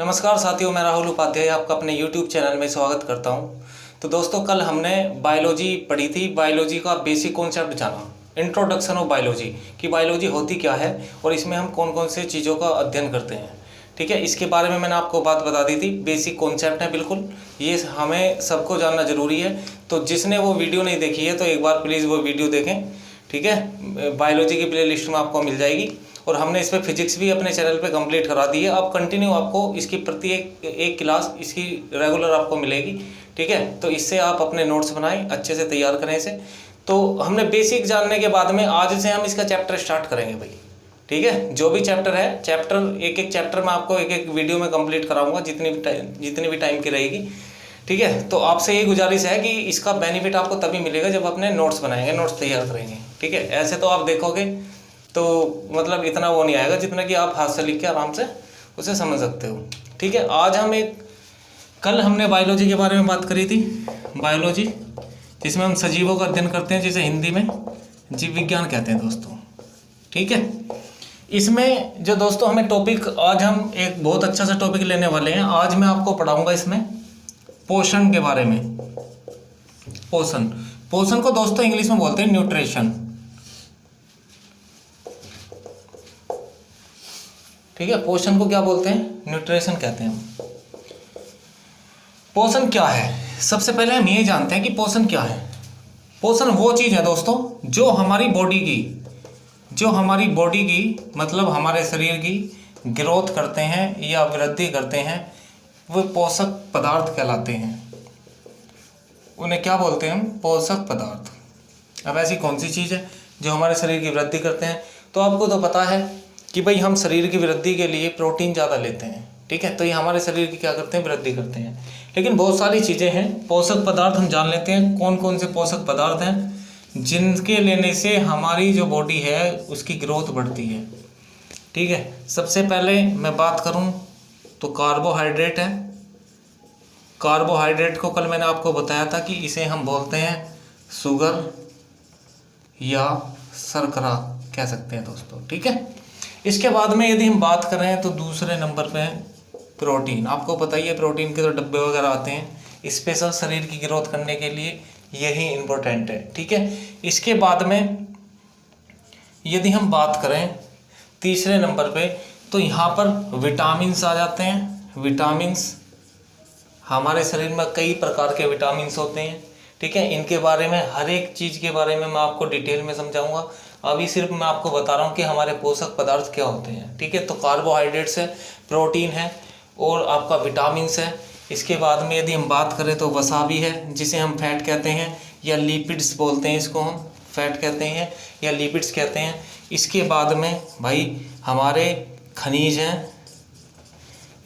नमस्कार साथियों, मैं राहुल उपाध्याय आपका अपने YouTube चैनल में स्वागत करता हूं। तो दोस्तों, कल हमने बायोलॉजी पढ़ी थी। बायोलॉजी का बेसिक कॉन्सेप्ट जाना, इंट्रोडक्शन ऑफ बायोलॉजी कि बायोलॉजी होती क्या है और इसमें हम कौन कौन से चीज़ों का अध्ययन करते हैं। ठीक है, इसके बारे में मैंने आपको बात बता दी थी। बेसिक कॉन्सेप्ट है, बिल्कुल ये हमें सबको जानना ज़रूरी है। तो जिसने वो वीडियो नहीं देखी है तो एक बार प्लीज़ वो वीडियो देखें। ठीक है, बायोलॉजी की प्ले लिस्ट में आपको मिल जाएगी। और हमने इस पर फिजिक्स भी अपने चैनल पे कंप्लीट करा दी है। अब कंटिन्यू आपको इसकी प्रति एक क्लास इसकी रेगुलर आपको मिलेगी। ठीक है, तो इससे आप अपने नोट्स बनाएं, अच्छे से तैयार करें इसे। तो हमने बेसिक जानने के बाद में आज से हम इसका चैप्टर स्टार्ट करेंगे भाई। ठीक है, जो भी चैप्टर है, चैप्टर एक एक चैप्टर में आपको एक एक वीडियो में कंप्लीट कराऊंगा जितनी भी टाइम की रहेगी। ठीक है, तो आपसे ये गुजारिश है कि इसका बेनिफिट आपको तभी मिलेगा जब अपने नोट्स बनाएंगे, नोट्स तैयार करेंगे। ठीक है, ऐसे तो आप देखोगे तो मतलब इतना वो नहीं आएगा जितना कि आप हाथ से लिख के आराम से उसे समझ सकते हो। ठीक है, आज हम कल हमने बायोलॉजी के बारे में बात करी थी। बायोलॉजी जिसमें हम सजीवों का अध्ययन करते हैं, जिसे हिंदी में जीव विज्ञान कहते हैं दोस्तों। ठीक है, इसमें जो दोस्तों हमें टॉपिक, आज हम एक बहुत अच्छा सा टॉपिक लेने वाले हैं। आज मैं आपको पढ़ाऊंगा इसमें पोषण के बारे में। पोषण को दोस्तों इंग्लिश में बोलते हैं न्यूट्रिशन। ठीक है, पोषण को क्या बोलते हैं? न्यूट्रिशन कहते हैं। पोषण क्या है? सबसे पहले हम ये जानते हैं कि पोषण क्या है। पोषण वो चीज़ है दोस्तों जो हमारी बॉडी की मतलब हमारे शरीर की ग्रोथ करते हैं या वृद्धि करते हैं, वो पोषक पदार्थ कहलाते हैं। उन्हें क्या बोलते हैं हम? पोषक पदार्थ। अब ऐसी कौन सी चीज़ है जो हमारे शरीर की वृद्धि करते हैं? तो आपको तो पता है कि भाई हम शरीर की वृद्धि के लिए प्रोटीन ज़्यादा लेते हैं। ठीक है, तो ये हमारे शरीर की क्या करते हैं? वृद्धि करते हैं। लेकिन बहुत सारी चीज़ें हैं, पोषक पदार्थ हम जान लेते हैं कौन कौन से पोषक पदार्थ हैं जिनके लेने से हमारी जो बॉडी है उसकी ग्रोथ बढ़ती है। ठीक है, सबसे पहले मैं बात करूं तो कार्बोहाइड्रेट है। कार्बोहाइड्रेट को कल मैंने आपको बताया था कि इसे हम बोलते हैं शुगर या शर्करा कह सकते हैं दोस्तों। ठीक है, इसके बाद में यदि हम बात करें तो दूसरे नंबर पे प्रोटीन। आपको पता ही है प्रोटीन के तो डब्बे वगैरह आते हैं, स्पेशल शरीर की ग्रोथ करने के लिए यही इम्पोर्टेंट है। ठीक है, इसके बाद में यदि हम बात करें तीसरे नंबर पे तो यहाँ पर विटामिन्स आ जाते हैं। विटामिन्स, हमारे शरीर में कई प्रकार के विटामिन्स होते हैं। ठीक है, इनके बारे में हर एक चीज़ के बारे में मैं आपको डिटेल में समझाऊंगा। अभी सिर्फ मैं आपको बता रहा हूँ कि हमारे पोषक पदार्थ क्या होते हैं। ठीक है, तो कार्बोहाइड्रेट्स है, प्रोटीन है और आपका विटामिन्स है। इसके बाद में यदि हम बात करें तो वसा भी है, जिसे हम फैट कहते हैं या लिपिड्स बोलते हैं। इसको हम फैट कहते हैं या लिपिड्स कहते हैं। इसके बाद में भाई हमारे खनिज हैं।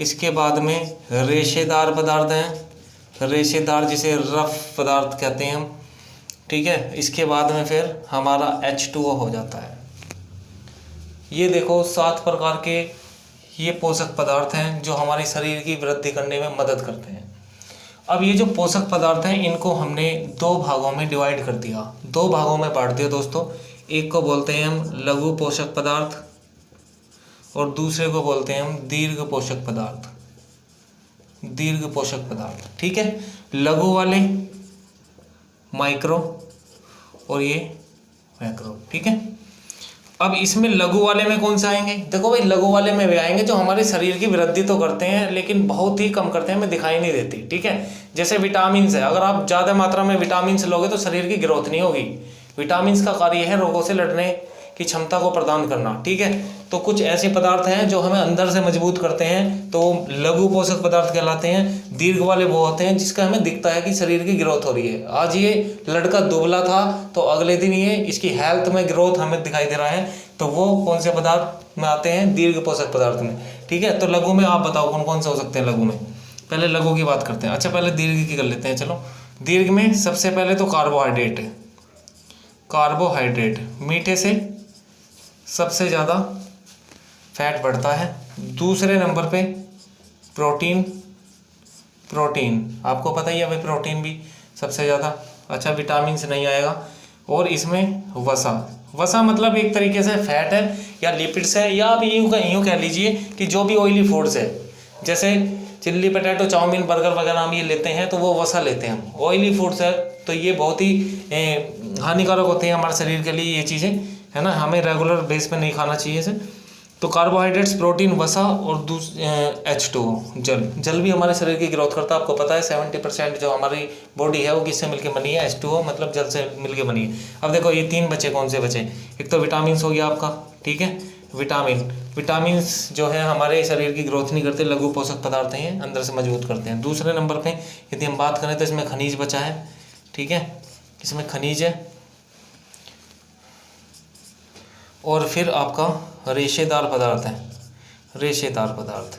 इसके बाद में रेशेदार पदार्थ हैं, रेशेदार जिसे रफ पदार्थ कहते हैं हम। ठीक है, इसके बाद में फिर हमारा H2O हो जाता है। ये देखो 7 प्रकार के ये पोषक पदार्थ हैं जो हमारे शरीर की वृद्धि करने में मदद करते हैं। अब ये जो पोषक पदार्थ हैं इनको हमने 2 भागों में डिवाइड कर दिया, 2 भागों में बांट दिया दोस्तों। एक को बोलते हैं हम लघु पोषक पदार्थ और दूसरे को बोलते हैं हम दीर्घ पोषक पदार्थ। दीर्घ पोषक पदार्थ, ठीक है, लघु वाले माइक्रो और ये मैक्रो। ठीक है, अब इसमें लघु वाले में कौन से आएंगे? देखो भाई, लघु वाले में वे आएंगे जो हमारे शरीर की वृद्धि तो करते हैं लेकिन बहुत ही कम करते हैं, हमें दिखाई नहीं देती। ठीक है, जैसे विटामिन्स है, अगर आप ज़्यादा मात्रा में विटामिन्स लोगे तो शरीर की ग्रोथ नहीं होगी। विटामिन्स का कार्य है रोगों से लड़ने की क्षमता को प्रदान करना। ठीक है, तो कुछ ऐसे पदार्थ हैं जो हमें अंदर से मजबूत करते हैं, तो लघु पोषक पदार्थ कहलाते हैं। दीर्घ वाले वो होते हैं जिसका हमें दिखता है कि शरीर की ग्रोथ हो रही है। आज ये लड़का दुबला था तो अगले दिन ये इसकी हेल्थ में ग्रोथ हमें दिखाई दे रहा है, तो वो कौन से पदार्थ में आते हैं? दीर्घ पोषक पदार्थ में। ठीक है, तो लघु में आप बताओ कौन कौन से हो सकते हैं लघु में? पहले लघु की बात करते हैं। अच्छा, पहले दीर्घ की कर लेते हैं। चलो, दीर्घ में सबसे पहले तो कार्बोहाइड्रेट है। कार्बोहाइड्रेट, मीठे से सबसे ज़्यादा फैट बढ़ता है। दूसरे नंबर पे प्रोटीन। प्रोटीन आपको पता ही है भाई, प्रोटीन भी सबसे ज़्यादा। अच्छा, विटामिन से नहीं आएगा। और इसमें वसा। वसा मतलब एक तरीके से फैट है या लिपिड्स है, या आप यूँ कह लीजिए कि जो भी ऑयली फूड्स है, जैसे चिल्ली पटेटो, चाउमीन, बर्गर वगैरह हम ये लेते हैं तो वो वसा लेते हैं हम। ऑयली फूड्स है तो ये बहुत ही हानिकारक होते हैं हमारे शरीर के लिए ये चीज़ें, है ना, हमें रेगुलर बेस पे नहीं खाना चाहिए इसे। तो कार्बोहाइड्रेट्स, प्रोटीन, वसा और H2O जल भी हमारे शरीर की ग्रोथ करता है। आपको पता है 70% जो हमारी बॉडी है वो किससे मिलके बनी है? H2O मतलब जल से मिलके बनी है। अब देखो ये 3 बचे, कौन से बचे? एक तो विटामिन हो गया आपका, ठीक है, विटामिन जो है हमारे शरीर की ग्रोथ नहीं करते, लघु पोषक पदार्थ हैं, अंदर से मजबूत करते हैं। दूसरे नंबर पे यदि हम बात करें तो इसमें खनिज बचा है, ठीक है, इसमें खनिज है। और फिर आपका रेशेदार पदार्थ है, रेशेदार पदार्थ।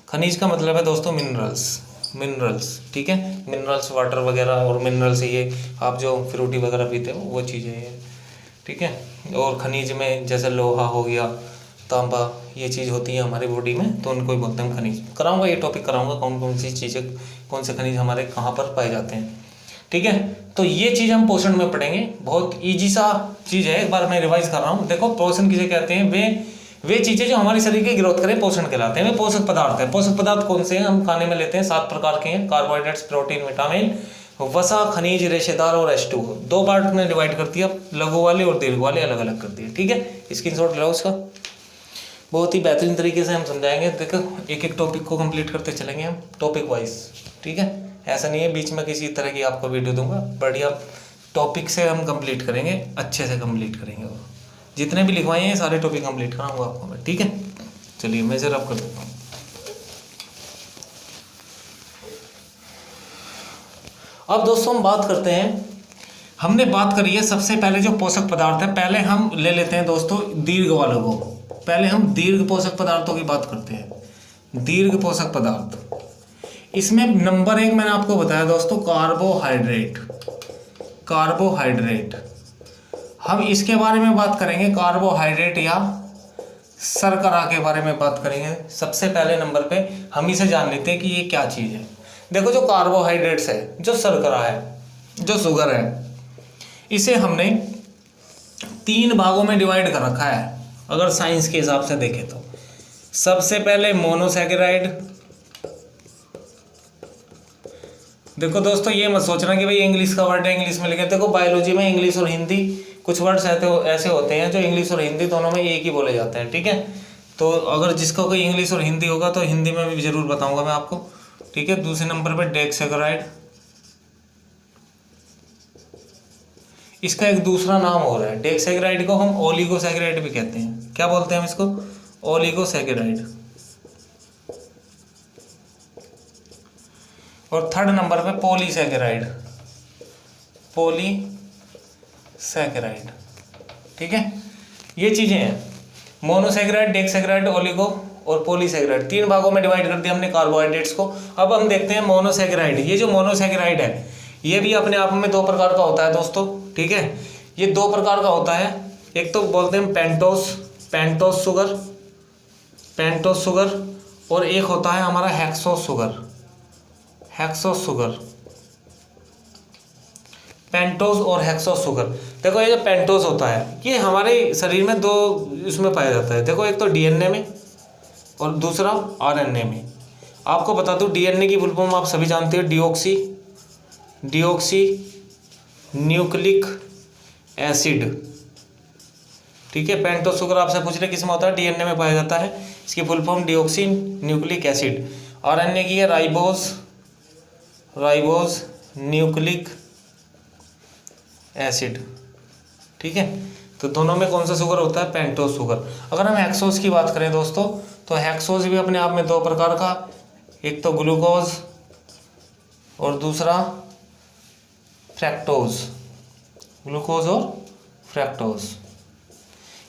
खनिज का मतलब है दोस्तों मिनरल्स, ठीक है, मिनरल्स वाटर वगैरह और मिनरल्स ये आप जो फ्रूटी वगैरह पीते हो वो चीज़ें हैं, ठीक है। और खनिज में जैसे लोहा हो गया, तांबा, ये चीज़ होती है हमारी बॉडी में, तो उनको ही बोलते हैं खनिज। कराऊंगा ये टॉपिक कराऊंगा, कौन कौन सी चीज़ें, कौन से खनिज हमारे कहाँ पर पाए जाते हैं, ठीक है। तो ये चीज़ हम पोषण में पढ़ेंगे, बहुत ईजी सा चीज़ है, एक बार मैं रिवाइज कर रहा हूँ। देखो पोषण किसे कहते हैं? वे चीज़ें जो हमारी शरीर की ग्रोथ करें पोषण कहलाते हैं। वे पोषक पदार्थ है। पोषक पदार्थ कौन से हैं? हम खाने में लेते हैं 7 प्रकार के हैं, कार्बोहाइड्रेट्स, प्रोटीन, विटामिन, वसा, खनिज, रेशेदार और H2O। 2 पार्ट में डिवाइड कर दिया, लघु वाले और दीर्घ वाले अलग अलग कर दिए, ठीक है। स्क्रीनशॉट लो उसका, बहुत ही बेहतरीन तरीके से हम समझाएंगे। देखो एक एक टॉपिक को कंप्लीट करते चलेंगे हम टॉपिक वाइज, ठीक है। ऐसा नहीं है बीच में किसी तरह की आपको वीडियो दूंगा, बढ़िया टॉपिक से हम कंप्लीट करेंगे, अच्छे से कंप्लीट करेंगे। वो जितने भी लिखवाए हैं सारे टॉपिक कंप्लीट कराऊंगा आपको मैं, ठीक है। चलिए मेजर अप कर देता हूँ। अब दोस्तों हम बात करते हैं, हमने बात करी है सबसे पहले जो पोषक पदार्थ है, पहले हम ले लेते हैं दोस्तों दीर्घ वालों को। पहले हम दीर्घ पोषक पदार्थों की बात करते हैं। दीर्घ पोषक पदार्थ, इसमें नंबर 1 मैंने आपको बताया दोस्तों कार्बोहाइड्रेट। हम इसके बारे में बात करेंगे, कार्बोहाइड्रेट या शर्करा के बारे में बात करेंगे। सबसे पहले नंबर पे हम इसे जान लेते हैं कि ये क्या चीज़ है। देखो जो कार्बोहाइड्रेट्स है, जो शर्करा है, जो शुगर है, इसे हमने 3 भागों में डिवाइड कर रखा है अगर साइंस के हिसाब से देखें तो। सबसे पहले मोनोसैकेराइड। देखो दोस्तों ये मत सोचना कि भाई इंग्लिश का वर्ड है इंग्लिश में लिखे। देखो बायोलॉजी में इंग्लिश और हिंदी कुछ वर्ड्स ऐसे होते हैं जो इंग्लिश और हिंदी दोनों में एक ही बोले जाते हैं, ठीक है। तो अगर जिसका कोई इंग्लिश और हिंदी होगा तो हिंदी में भी जरूर बताऊंगा मैं आपको, ठीक है। दूसरे नंबर पर डेक्सेक्राइड, इसका एक दूसरा नाम हो रहा है। डेक्सेक्राइड को हम ओलिगोसैकेराइड भी कहते हैं। क्या बोलते हैं हम इसको? ओलिगोसैकेराइड। और थर्ड नंबर पे पॉलीसैकेराइड, ठीक है। ये चीजें हैं मोनोसैकेराइड, डेक्सेक्राइड, ओलिगो और पॉलीसैकेराइड। 3 भागों में डिवाइड कर दिया हमने कार्बोहाइड्रेट्स को। अब हम देखते हैं मोनोसैकेराइड। ये जो मोनोसैकेराइड है ये भी अपने आप में 2 प्रकार का होता है दोस्तों, ठीक है। ये 2 प्रकार का होता है, एक तो बोलते हैं पेंटोस शुगर, और एक होता है हमारा हेक्सोस शुगर। पेंटोस और हेक्सोस शुगर। देखो ये जो पेंटोस होता है ये हमारे शरीर में 2 इसमें पाया जाता है। देखो एक तो डीएनए में और दूसरा आरएनए में। आपको बता दूं डीएनए की फुल फॉर्म आप सभी जानते हो, डिऑक्सी न्यूक्लिक एसिड, ठीक है। पेंटोस शुगर आपसे पूछ रहे किस में होता है? डीएनए में पाया जाता है। इसकी full form deoxy nucleic acid. RNA की है राइबोज न्यूक्लिक एसिड, ठीक है। तो दोनों में कौन सा शुगर होता है? Pentose sugar. अगर हम हेक्सोस की बात करें दोस्तों तो हेक्सोस भी अपने आप में 2 प्रकार का, एक तो ग्लूकोज और दूसरा फ्रैक्टोज।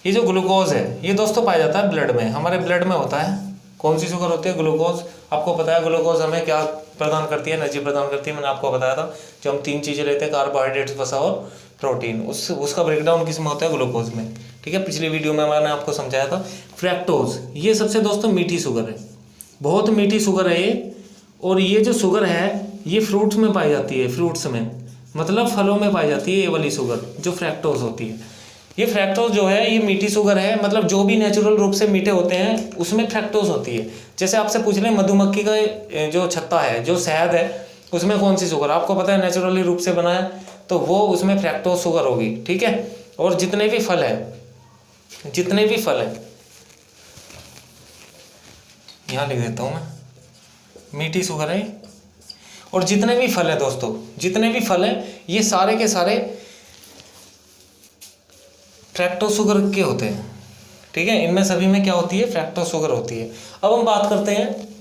ये जो ग्लूकोज है ये दोस्तों पाया जाता है ब्लड में, हमारे ब्लड में होता है। कौन सी शुगर होती है? ग्लूकोज। आपको पता है ग्लूकोज हमें क्या प्रदान करती है? एनर्जी प्रदान करती है। मैंने आपको बताया था जो हम 3 चीज़ें लेते हैं, कार्बोहाइड्रेट्स, वसा और प्रोटीन, उसका ब्रेकडाउन किस में होता है? ग्लूकोज में, ठीक है। पिछली वीडियो में मैंने आपको समझाया था। फ्रैक्टोज ये सबसे दोस्तों मीठी शुगर है, बहुत मीठी शुगर है ये। और ये जो शुगर है ये फ्रूट्स में पाई जाती है, फ्रूट्स में मतलब फलों में पाई जाती है ये वाली शुगर जो फ्रैक्टोज होती है। ये फ्रैक्टोज जो है ये मीठी शुगर है, मतलब जो भी नेचुरल रूप से मीठे होते हैं उसमें फ्रैक्टोज होती है। जैसे आपसे पूछ लें मधुमक्खी का जो छत्ता है, जो शहद है, उसमें कौन सी शुगर, आपको पता है नेचुरली रूप से बना है, तो वो उसमें फ्रैक्टोज शुगर होगी, ठीक है। और जितने भी फल है, जितने भी फल है, यहाँ लिख देता हूँ मैं, मीठी शुगर है। और जितने भी फल है दोस्तों, जितने भी फल है, ये सारे के सारे फ्रैक्टोज शुगर के होते हैं, ठीक है। इनमें सभी में क्या होती है, फ्रैक्टोज शुगर होती है। अब हम बात करते हैं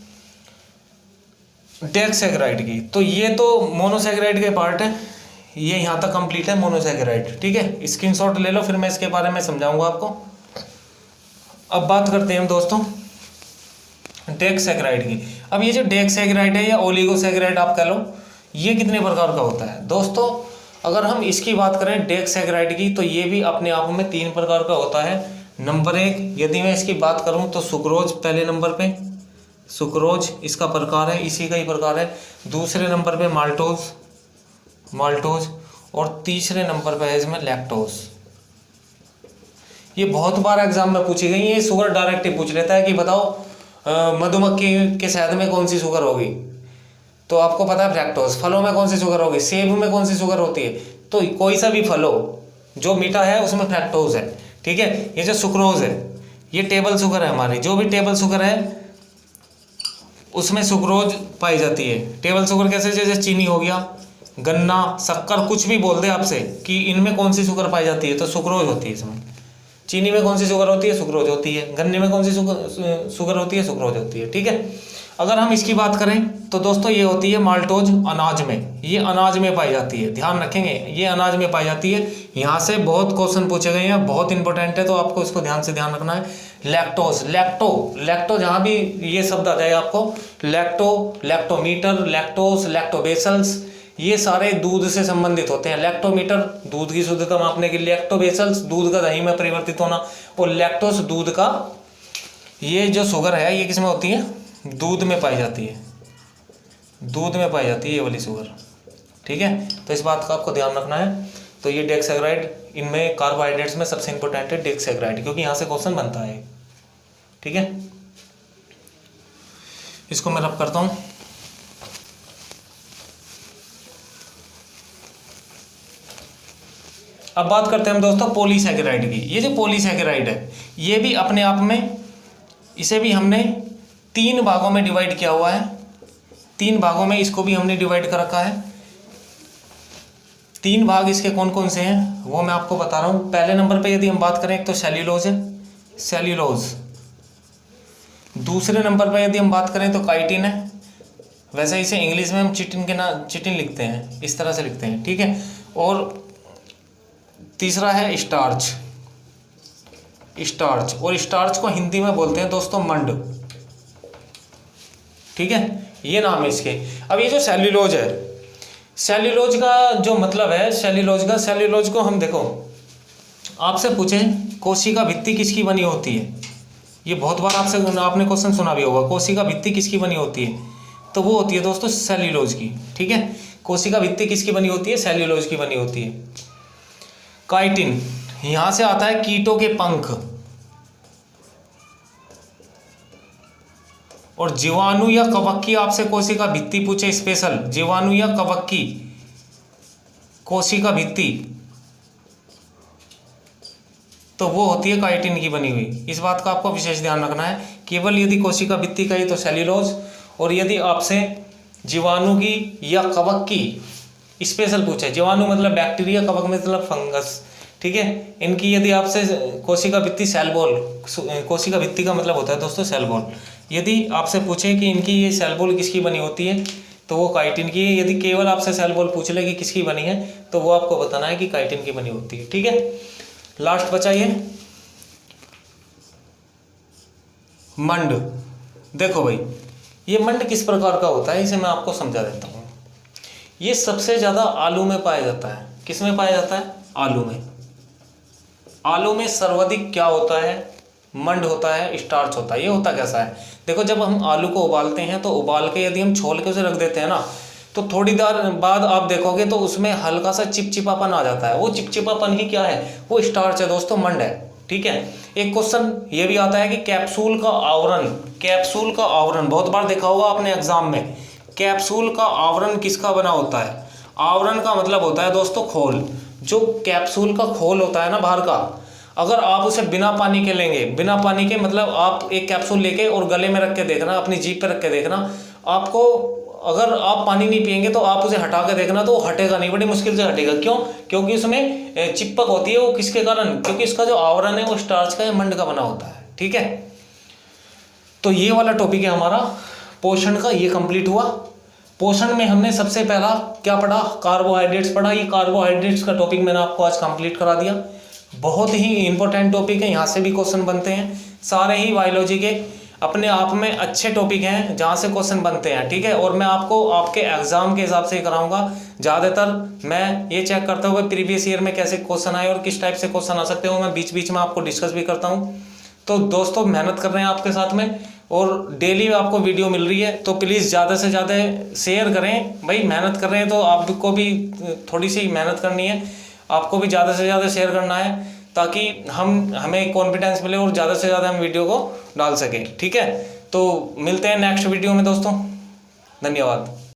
डेक्सैकेराइड की। तो ये तो मोनोसैकेराइड के पार्ट है, ये यहाँ तक कंप्लीट है मोनोसैकेराइड, ठीक है। स्क्रीनशॉट ले लो, फिर मैं इसके बारे में समझाऊंगा आपको। अब बात करते हैं हम दोस्तों डेक्सैकेराइड की। अब ये जो डेक्सैकेराइड है या ओलिगोसैकेराइड आप कह लो, ये कितने प्रकार का होता है दोस्तों। अगर हम इसकी बात करें डेक्सैकेराइड की, तो ये भी अपने आप में 3 प्रकार का होता है। नंबर 1, यदि मैं इसकी बात करूं तो सुक्रोज पहले नंबर पे, सुक्रोज इसका प्रकार है, इसी का ही प्रकार है। दूसरे नंबर पे माल्टोज, माल्टोज, और तीसरे नंबर पे है इसमें लैक्टोज। ये बहुत बार एग्जाम में पूछी गई है। ये शुगर डायरेक्ट ही पूछ लेता है कि बताओ मधुमक्खी के शहद में कौन सी शुगर होगी, तो आपको पता है फ्रैक्टोज। फलों में कौन सी शुगर होगी, सेब में कौन सी शुगर होती है, तो कोई सा भी फल हो जो मीठा है उसमें फ्रैक्टोज है, ठीक है। ये जो सुक्रोज है ये टेबल शुगर है हमारी, जो भी टेबल शुगर है उसमें सुक्रोज पाई जाती है। टेबल शुगर कैसे, जैसे चीनी हो गया, गन्ना, शक्कर, कुछ भी बोल दे आपसे कि इनमें कौन सी शुगर पाई जाती है, तो सुक्रोज होती है इसमें। चीनी में कौन सी शुगर होती है, सुक्रोज होती है। गन्ने में कौन सी शुगर होती है, सुक्रोज होती है, ठीक है। अगर हम इसकी बात करें तो दोस्तों ये होती है माल्टोज अनाज में, ये अनाज में पाई जाती है, ध्यान रखेंगे ये अनाज में पाई जाती है। यहाँ से बहुत क्वेश्चन पूछे गए हैं, बहुत इंपॉर्टेंट है, तो आपको इसको ध्यान से ध्यान रखना है। लैक्टोज, लैक्टो जहाँ भी ये शब्द आ जाए आपको, लैक्टो, लैक्टोमीटर, लैक्टोज, लैक्टोबेसल्स, ये सारे दूध से संबंधित होते हैं। लैक्टोमीटर दूध की शुद्धता मापने के लिए, लैक्टोबेसल्स दूध का दही में परिवर्तित होना, और लैक्टोज दूध का, ये जो शुगर है ये किसमें होती है, दूध में पाई जाती है, दूध में पाई जाती है ये वाली शुगर, ठीक है। तो इस बात का आपको ध्यान रखना है। तो ये डेक्सैकेराइड, इनमें कार्बोहाइड्रेट्स में सबसे इंपॉर्टेंट है डेक्सैकेराइड, क्योंकि यहाँ से क्वेश्चन बनता है, ठीक है। इसको मैं रब करता हूँ। अब बात करते हैं हम दोस्तों पॉलीसैकेराइड की। ये जो पॉलीसैकेराइड है ये भी अपने आप में, इसे भी हमने 3 भागों में डिवाइड किया हुआ है। 3 भागों में इसको भी हमने डिवाइड कर रखा है। 3 भाग इसके कौन कौन से हैं वो मैं आपको बता रहा हूँ। पहले नंबर पे यदि हम बात करें, एक तो सेल्यूलोज है, सेल्यूलोज। दूसरे नंबर पे यदि हम बात करें तो काइटिन है। वैसे इसे इंग्लिश में हम चिटिन के नाम, चिटिन लिखते हैं, इस तरह से लिखते हैं, ठीक है। और तीसरा है स्टार्च, स्टार्च, और स्टार्च को हिंदी में बोलते हैं दोस्तों मंड, ठीक है, ये नाम है इसके। अब ये जो सेल्यूलोज है, सेल्यूलोज का जो मतलब है, सेल्यूलोज को हम देखो, आपसे पूछें कोशिका भित्ति किसकी बनी होती है, ये बहुत बार आपने क्वेश्चन सुना भी होगा, कोशिका भित्ति किसकी बनी होती है, तो वो होती है दोस्तों सेल्यूलोज की, ठीक है। कोशिका भित्ति किसकी बनी होती है, सेल्यूलोज की बनी होती है। काइटिन यहां से आता है कीटों के पंख, और जीवाणु या कवक की आपसे कोशिका भित्ति पूछे स्पेशल, जीवाणु या कवक की कोशिका भित्ति, तो वो होती है काइटिन की बनी हुई। इस बात का आपको विशेष ध्यान रखना है। केवल यदि कोशिका भित्ति कही तो सेल्यूलोज, और यदि आपसे जीवाणु की या कवक की स्पेशल पूछे, जीवाणु मतलब बैक्टीरिया, कवक मतलब फंगस, ठीक है, इनकी यदि आपसे कोशिका भित्ति, सेल वॉल, कोशिका भित्ति का मतलब होता है दोस्तों सेल वॉल, यदि आपसे पूछे कि इनकी ये सेल वॉल किसकी बनी होती है तो वो काइटिन की है। यदि केवल आपसे सेल वॉल पूछ ले कि किसकी बनी है तो वो आपको बताना है कि काइटिन की बनी होती है, ठीक है। लास्ट बचा ये मंड। देखो भाई ये मंड किस प्रकार का होता है, इसे मैं आपको समझा देता हूँ। ये सबसे ज़्यादा आलू में पाया जाता है। किस में पाया जाता है, आलू में। आलू में सर्वाधिक क्या होता है, मंड होता है, स्टार्च होता है। ये होता कैसा है, देखो जब हम आलू को उबालते हैं तो उबाल के यदि हम छोल के उसे रख देते हैं ना, तो थोड़ी देर बाद आप देखोगे तो उसमें हल्का सा चिपचिपापन आ जाता है। वो चिपचिपापन ही क्या है, वो स्टार्च है दोस्तों, मंड है। ठीक है। एक क्वेश्चन ये भी आता है कि कैप्सूल का आवरण, कैप्सूल का आवरण बहुत बार देखा होगा आपने एग्जाम में, कैप्सूल का आवरण किसका बना होता है? आवरण का मतलब होता है दोस्तों खोल। जो कैप्सूल का खोल होता है ना बाहर का, अगर आप उसे बिना पानी के लेंगे, बिना पानी के मतलब आप एक कैप्सूल लेके और गले में रख के देखना, अपनी जीभ पे रख के देखना, आपको अगर आप पानी नहीं पिएंगे तो आप उसे हटा के देखना तो हटेगा नहीं, बड़ी मुश्किल से हटेगा। क्यों? क्योंकि उसमें चिपक होती है। वो किसके कारण? क्योंकि इसका जो आवरण है वो स्टार्च का या मंड का बना होता है। ठीक है। तो ये वाला टॉपिक है हमारा पोषण का, ये कंप्लीट हुआ। पोषण में हमने सबसे पहला क्या पढ़ा? कार्बोहाइड्रेट्स पढ़ा। ये कार्बोहाइड्रेट्स का टॉपिक मैंने आपको आज कंप्लीट करा दिया। बहुत ही इंपॉर्टेंट टॉपिक है, यहाँ से भी क्वेश्चन बनते हैं। सारे ही बायोलॉजी के अपने आप में अच्छे टॉपिक हैं जहाँ से क्वेश्चन बनते हैं। ठीक है। और मैं आपको आपके एग्जाम के हिसाब से कराऊंगा। ज़्यादातर मैं ये चेक करता हूँ प्रीवियस ईयर में कैसे क्वेश्चन आए और किस टाइप से क्वेश्चन आ सकते हो, मैं बीच बीच में आपको डिस्कस भी करता हूँ। तो दोस्तों मेहनत कर रहे हैं आपके साथ में और डेली आपको वीडियो मिल रही है, तो प्लीज़ ज़्यादा से ज़्यादा शेयर करें। भाई मेहनत कर रहे हैं तो आपको भी थोड़ी सी मेहनत करनी है, आपको भी ज़्यादा से ज़्यादा शेयर करना है ताकि हमें कॉन्फिडेंस मिले और ज़्यादा से ज़्यादा हम वीडियो को डाल सकें। ठीक है। तो मिलते हैं नेक्स्ट वीडियो में दोस्तों, धन्यवाद।